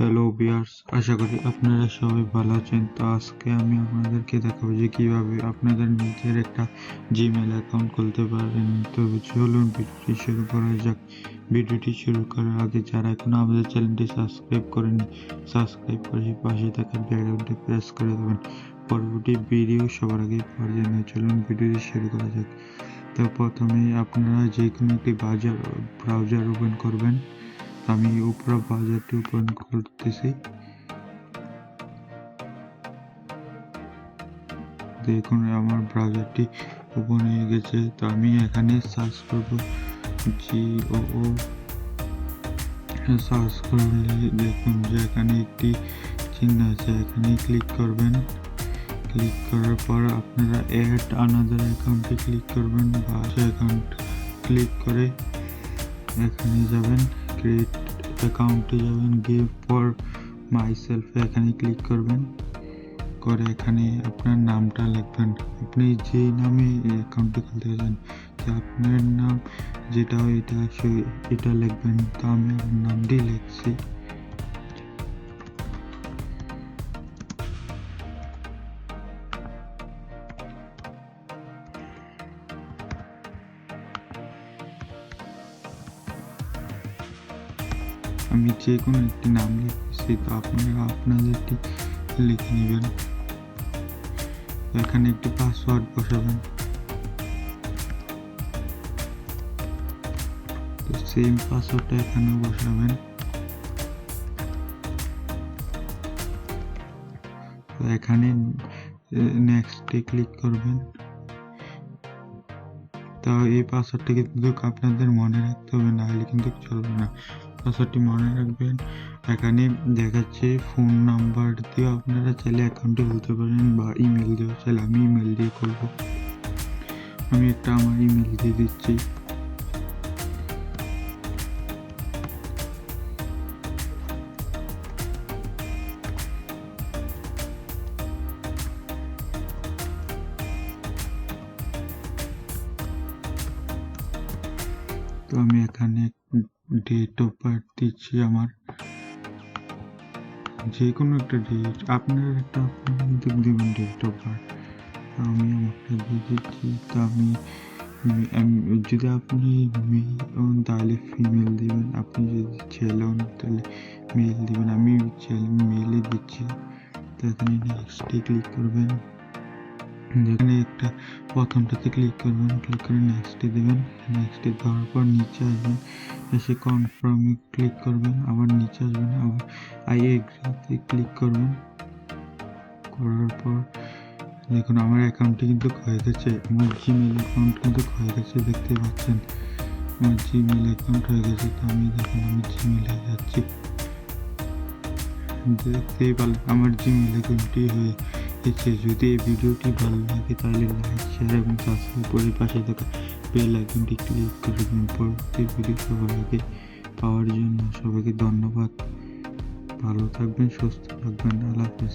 Hello viewers, আশা করি আপনারা সবাই ভালো আছেন। তো আজকে আমি আপনাদেরকে দেখাবো যে কিভাবে আপনাদের নিজের একটা জিমেল অ্যাকাউন্ট খুলতে পারেন। তো চলুন ভিডিওটি শুরু করা যাক। ভিডিওটি শুরু করার আগে যারা এখনো আমাদের চ্যানেলটি সাবস্ক্রাইব করেনি, সাবস্ক্রাইব করে পাশে থাকা বেল আইকনটি প্রেস করে দেবেন পরবর্তী ভিডিও সবার আগে পাওয়ার জন্য। চলুন ভিডিওটি শুরু করা যাক। তো প্রথমে আপনারা যে কোনো একটি ব্রাউজার ওপেন করবেন। আমি উপরে ব্রাউজারটি ওপেন করতেছি। দেখুন আমার ব্রাউজারটি ওপেন হয়ে গেছে। তো আমি এখানে সার্চ করব GOO। সার্চ করলে দেখুন যে এখানে একটি চিহ্ন আছে, এখানে ক্লিক করবেন। ক্লিক করার পর আপনারা অ্যাড আনাদার অ্যাকাউন্টে ক্লিক করবেন বা অ্যাকাউন্ট ক্লিক করে এখানে যাবেন, ক্রিয়েট অ্যাকাউন্টে যাবেন, গিভ ফর মাই সেলফ এখানে ক্লিক করবেন। করে এখানে আপনার নামটা লিখবেন, আপনি যে নামে অ্যাকাউন্টটি খুলতে চান। তো আপনার নাম যেটা হয় এটা লিখবেন। তো আমি আমার নামটি লিখছি। আমি যে কোনো একটি নাম লিখছি, তো আপনারা আপনাদেরটি লিখে নেবেন। এখানে একটি পাসওয়ার্ড বসাবেন। তো সেম পাসওয়ার্ডটা এখানে বসাবেন। তো এখানে নেক্সটে ক্লিক করবেন। তো এই পাসওয়ার্ডটা কিন্তু আপনাদের মনে রাখতে হবে, না হলে কিন্তু চলবে না। পাসওয়ার্ডটি মনে রাখবেন। এখানে দেখাচ্ছে ফোন নাম্বার দিয়ে আপনারা চাইলে অ্যাকাউন্টে খুলতে পারেন বা ইমেল দিয়ে চাইলে। আমি ইমেল দিয়ে করব। আমি একটা আমার ইমেল দিয়ে দিচ্ছি। তো আমি এখানে ডেট অফ বার্থ দিচ্ছি, আমার যে কোনো একটা ডেট, আপনার একটা দেবেন ডেট অফ বার্থ। আমি আমারটা দিয়ে দিচ্ছি। তো আমি যদি আপনি মেল হন তাহলে ফিমেল দিবেন, আপনি যদি ছেলে হন তাহলে মেল দিবেন। আমি মেলে দিচ্ছি। তো এখানে নেক্সটে ক্লিক করবেন। যেখানে একটা প্রথমটাতে ক্লিক করবেন, ক্লিক করে নেক্সটে দেবেন। নেক্সটে দেওয়ার পর নিচে আসবেন, এসে কনফার্মে ক্লিক করবেন। আবার নিচে আসবেন, আবার আই এগ্রিতে ক্লিক করবেন। করার পর দেখুন আমার অ্যাকাউন্টটি কিন্তু হয়ে গেছে। আমার জিমেল অ্যাকাউন্ট কিন্তু হয়ে গেছে, দেখতে পাচ্ছেন আমার জিমেল অ্যাকাউন্ট হয়ে গেছে। তো আমি দেখুন আমি জিমেলে যাচ্ছি, দেখতেই পারলাম আমার জিমেল অ্যাকাউন্টটি হয়ে গেছে। যদি এই ভিডিওটি ভালো লাগে তাহলে লাইক, শেয়ার এবং সাবস্ক্রাইব করে পাশে থাকা বেল আইকনটি ক্লিক করে দিন পরবর্তী ভিডিও সবার আগে পাওয়ার জন্য। সবাইকে ধন্যবাদ। ভালো থাকবেন, সুস্থ থাকবেন। আল্লাহ হাফেজ।